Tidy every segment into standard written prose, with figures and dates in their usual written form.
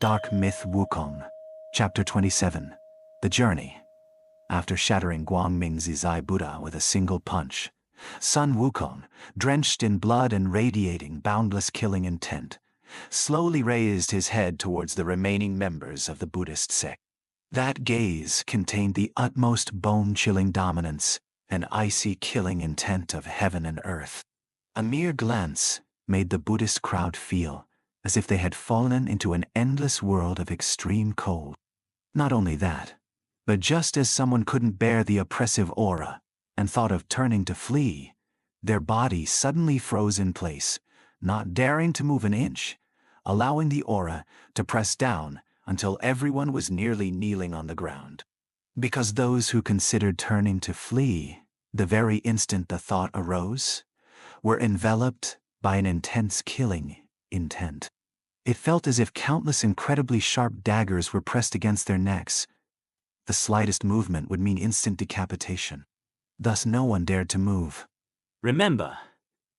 Dark Myth Wukong, Chapter 27, The Journey. After shattering Guangming Zizai Buddha with a single punch, Sun Wukong, drenched in blood and radiating boundless killing intent, slowly raised his head towards the remaining members of the Buddhist sect. That gaze contained the utmost bone-chilling dominance and icy killing intent of heaven and earth. A mere glance made the Buddhist crowd feel as if they had fallen into an endless world of extreme cold. Not only that, but just as someone couldn't bear the oppressive aura and thought of turning to flee, their body suddenly froze in place, not daring to move an inch, allowing the aura to press down until everyone was nearly kneeling on the ground. Because those who considered turning to flee, the very instant the thought arose, were enveloped by an intense killing intent. It felt as if countless incredibly sharp daggers were pressed against their necks. The slightest movement would mean instant decapitation. Thus no one dared to move. Remember,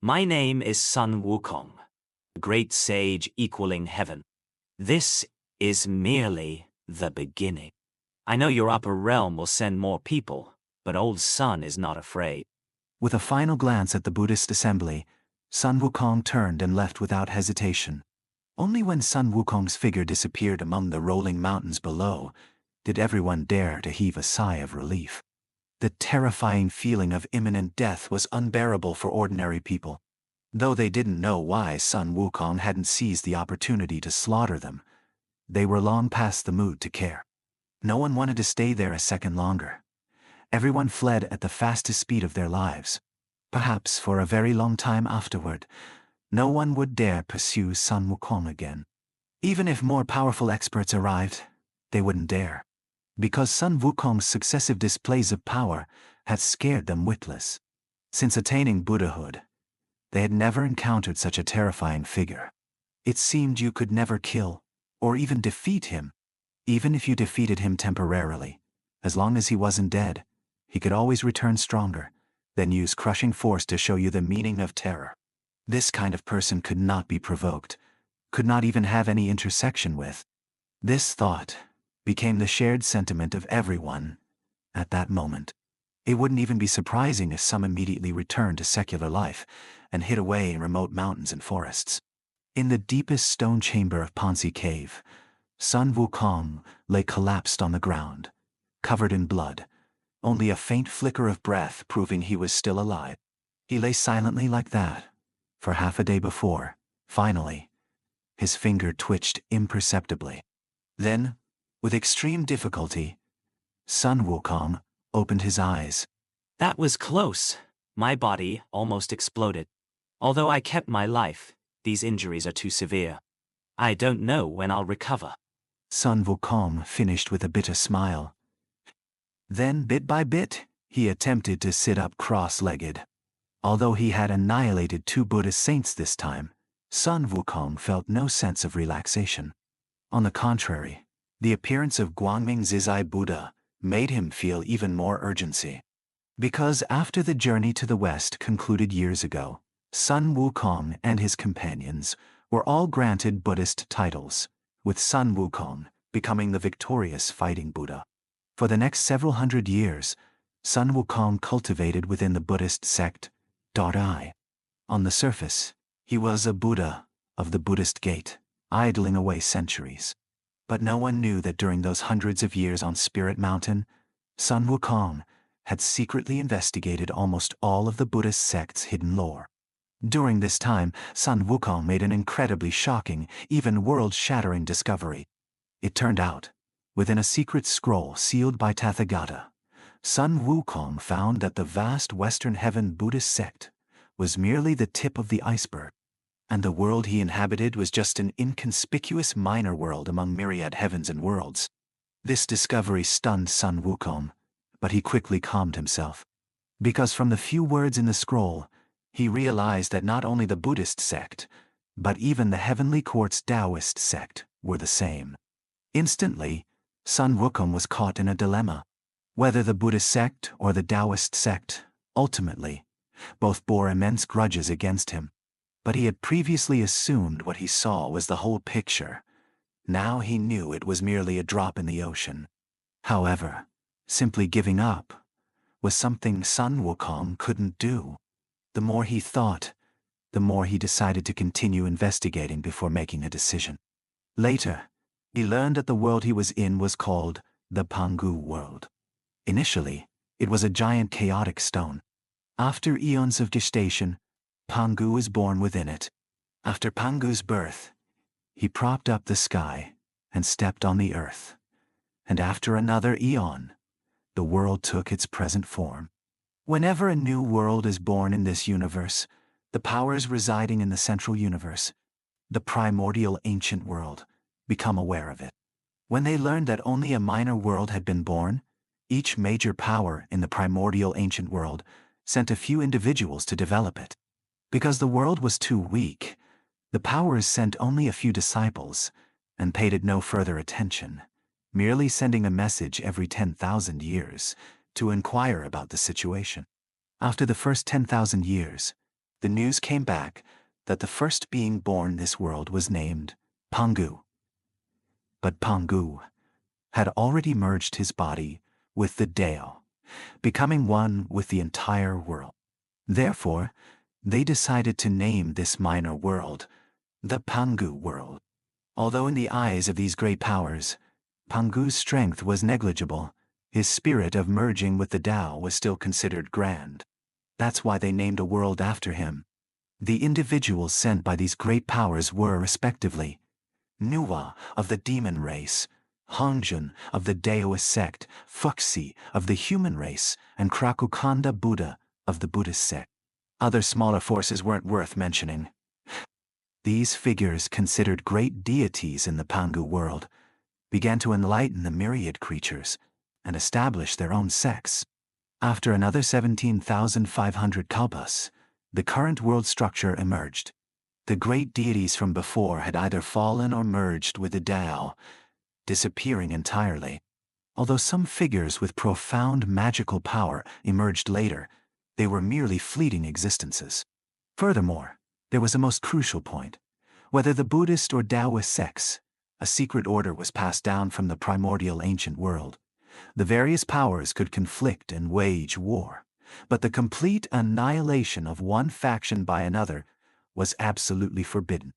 my name is Sun Wukong, the great sage equaling heaven. This is merely the beginning. I know your upper realm will send more people, but old Sun is not afraid. With a final glance at the Buddhist assembly, Sun Wukong turned and left without hesitation. Only when Sun Wukong's figure disappeared among the rolling mountains below did everyone dare to heave a sigh of relief. The terrifying feeling of imminent death was unbearable for ordinary people. Though they didn't know why Sun Wukong hadn't seized the opportunity to slaughter them, they were long past the mood to care. No one wanted to stay there a second longer. Everyone fled at the fastest speed of their lives. Perhaps for a very long time afterward, no one would dare pursue Sun Wukong again. Even if more powerful experts arrived, they wouldn't dare. Because Sun Wukong's successive displays of power had scared them witless. Since attaining Buddhahood, they had never encountered such a terrifying figure. It seemed you could never kill, or even defeat him. Even if you defeated him temporarily, as long as he wasn't dead, he could always return stronger, then use crushing force to show you the meaning of terror. This kind of person could not be provoked, could not even have any intersection with. This thought became the shared sentiment of everyone at that moment. It wouldn't even be surprising if some immediately returned to secular life and hid away in remote mountains and forests. In the deepest stone chamber of Pansi Cave, Sun Wukong lay collapsed on the ground, covered in blood, only a faint flicker of breath proving he was still alive. He lay silently like that for half a day before, finally, his finger twitched imperceptibly. Then, with extreme difficulty, Sun Wukong opened his eyes. That was close. My body almost exploded. Although I kept my life, these injuries are too severe. I don't know when I'll recover. Sun Wukong finished with a bitter smile. Then, bit by bit, he attempted to sit up cross-legged. Although he had annihilated 2 Buddhist saints this time, Sun Wukong felt no sense of relaxation. On the contrary, the appearance of Guangming Zizai Buddha made him feel even more urgency. Because after the journey to the west concluded years ago, Sun Wukong and his companions were all granted Buddhist titles, with Sun Wukong becoming the victorious fighting Buddha. For the next several hundred years, Sun Wukong cultivated within the Buddhist sect. On the surface, he was a Buddha of the Buddhist gate, idling away centuries. But no one knew that during those hundreds of years on Spirit Mountain, Sun Wukong had secretly investigated almost all of the Buddhist sect's hidden lore. During this time, Sun Wukong made an incredibly shocking, even world-shattering discovery. It turned out, within a secret scroll sealed by Tathagata, Sun Wukong found that the vast Western Heaven Buddhist sect was merely the tip of the iceberg, and the world he inhabited was just an inconspicuous minor world among myriad heavens and worlds. This discovery stunned Sun Wukong, but he quickly calmed himself. Because from the few words in the scroll, he realized that not only the Buddhist sect, but even the Heavenly Court's Taoist sect were the same. Instantly, Sun Wukong was caught in a dilemma. Whether the Buddhist sect or the Taoist sect, ultimately, both bore immense grudges against him. But he had previously assumed what he saw was the whole picture. Now he knew it was merely a drop in the ocean. However, simply giving up was something Sun Wukong couldn't do. The more he thought, the more he decided to continue investigating before making a decision. Later, he learned that the world he was in was called the Pangu World. Initially, it was a giant chaotic stone. After eons of gestation, Pangu was born within it. After Pangu's birth, he propped up the sky and stepped on the earth. And after another eon, the world took its present form. Whenever a new world is born in this universe, the powers residing in the central universe, the Primordial Ancient World, become aware of it. When they learned that only a minor world had been born, each major power in the Primordial Ancient World sent a few individuals to develop it. Because the world was too weak, the powers sent only a few disciples and paid it no further attention, merely sending a message every 10,000 years to inquire about the situation. After the first 10,000 years, the news came back that the first being born this world was named Pangu. But Pangu had already merged his body with the Dao, becoming one with the entire world. Therefore, they decided to name this minor world the Pangu World. Although in the eyes of these great powers, Pangu's strength was negligible, his spirit of merging with the Tao was still considered grand. That's why they named a world after him. The individuals sent by these great powers were, respectively, Nüwa of the demon race, Hongjun of the Daoist sect, Fuxi of the human race, and Krakukanda Buddha of the Buddhist sect. Other smaller forces weren't worth mentioning. These figures, considered great deities in the Pangu world, began to enlighten the myriad creatures and establish their own sects. After another 17,500 kalpas, the current world structure emerged. The great deities from before had either fallen or merged with the Tao, disappearing entirely. Although some figures with profound magical power emerged later, they were merely fleeting existences. Furthermore, there was a most crucial point. Whether the Buddhist or Taoist sects, a secret order was passed down from the Primordial Ancient World. The various powers could conflict and wage war, but the complete annihilation of one faction by another was absolutely forbidden.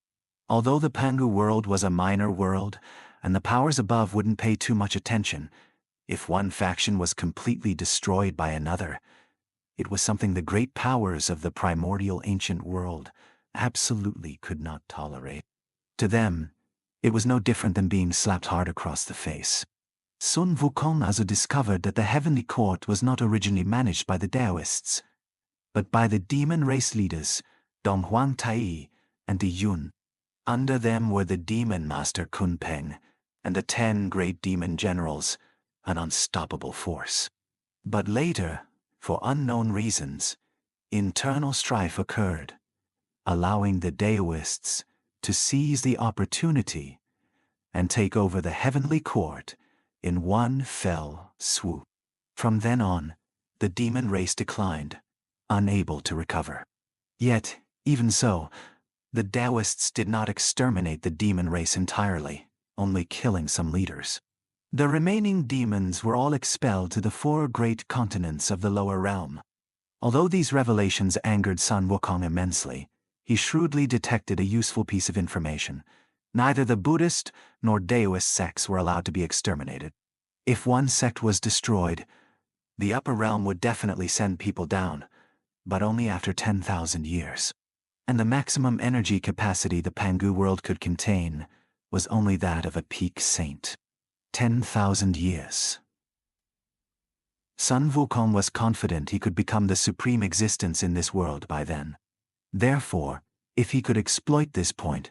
Although the Pangu world was a minor world, and the powers above wouldn't pay too much attention, if one faction was completely destroyed by another, it was something the great powers of the Primordial Ancient World absolutely could not tolerate. To them, it was no different than being slapped hard across the face. Sun Wukong also discovered that the heavenly court was not originally managed by the Taoists, but by the demon race leaders, Dong Huang Tai and Di Yun. Under them were the demon master Kun Peng and the 10 great demon generals, an unstoppable force. But later, for unknown reasons, internal strife occurred, allowing the Taoists to seize the opportunity and take over the heavenly court in one fell swoop. From then on, the demon race declined, unable to recover. Yet, even so, the Taoists did not exterminate the demon race entirely, only killing some leaders. The remaining demons were all expelled to the 4 great continents of the lower realm. Although these revelations angered Sun Wukong immensely, he shrewdly detected a useful piece of information. Neither the Buddhist nor Taoist sects were allowed to be exterminated. If one sect was destroyed, the upper realm would definitely send people down, but only after 10,000 years. And the maximum energy capacity the Pangu world could contain was only that of a peak saint. 10,000 years. Sun Wukong was confident he could become the supreme existence in this world by then. Therefore, if he could exploit this point,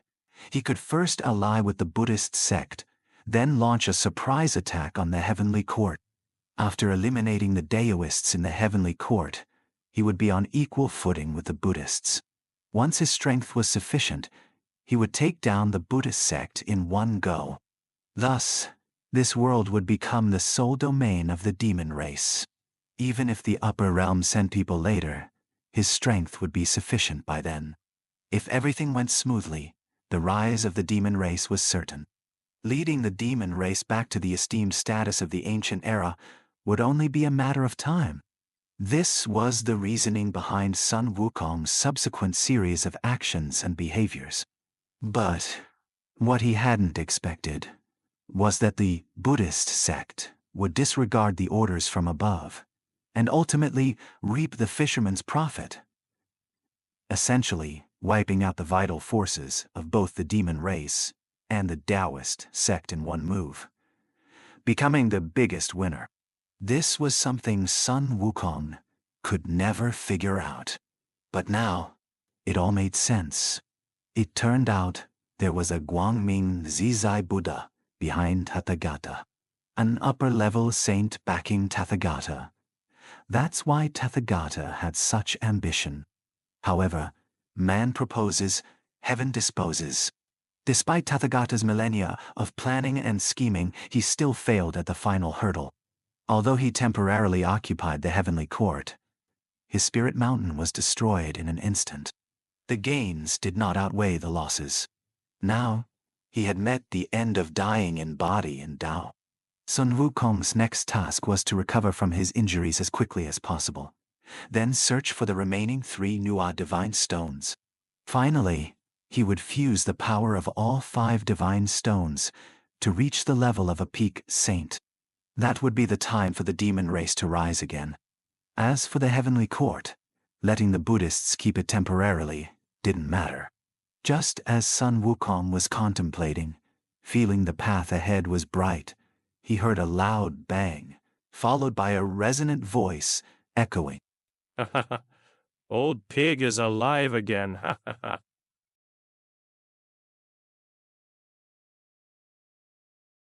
he could first ally with the Buddhist sect, then launch a surprise attack on the heavenly court. After eliminating the Taoists in the heavenly court, he would be on equal footing with the Buddhists. Once his strength was sufficient, he would take down the Buddhist sect in one go. Thus, this world would become the sole domain of the demon race. Even if the upper realm sent people later, his strength would be sufficient by then. If everything went smoothly, the rise of the demon race was certain. Leading the demon race back to the esteemed status of the ancient era would only be a matter of time. This was the reasoning behind Sun Wukong's subsequent series of actions and behaviors. But what he hadn't expected was that the Buddhist sect would disregard the orders from above and ultimately reap the fisherman's profit, essentially wiping out the vital forces of both the demon race and the Taoist sect in one move, becoming the biggest winner. This was something Sun Wukong could never figure out. But now, it all made sense. It turned out there was a Guangming Zizai Buddha behind Tathagata, an upper-level saint backing Tathagata. That's why Tathagata had such ambition. However, man proposes, heaven disposes. Despite Tathagata's millennia of planning and scheming, he still failed at the final hurdle. Although he temporarily occupied the heavenly court, his spirit mountain was destroyed in an instant. The gains did not outweigh the losses. Now, he had met the end of dying in body and Tao. Sun Wukong's next task was to recover from his injuries as quickly as possible, then search for the remaining 3 Nüwa divine stones. Finally, he would fuse the power of all 5 divine stones to reach the level of a peak saint. That would be the time for the demon race to rise again. As for the heavenly court, letting the Buddhists keep it temporarily didn't matter. Just as Sun Wukong was contemplating, feeling the path ahead was bright, he heard a loud bang, followed by a resonant voice echoing. Old pig is alive again.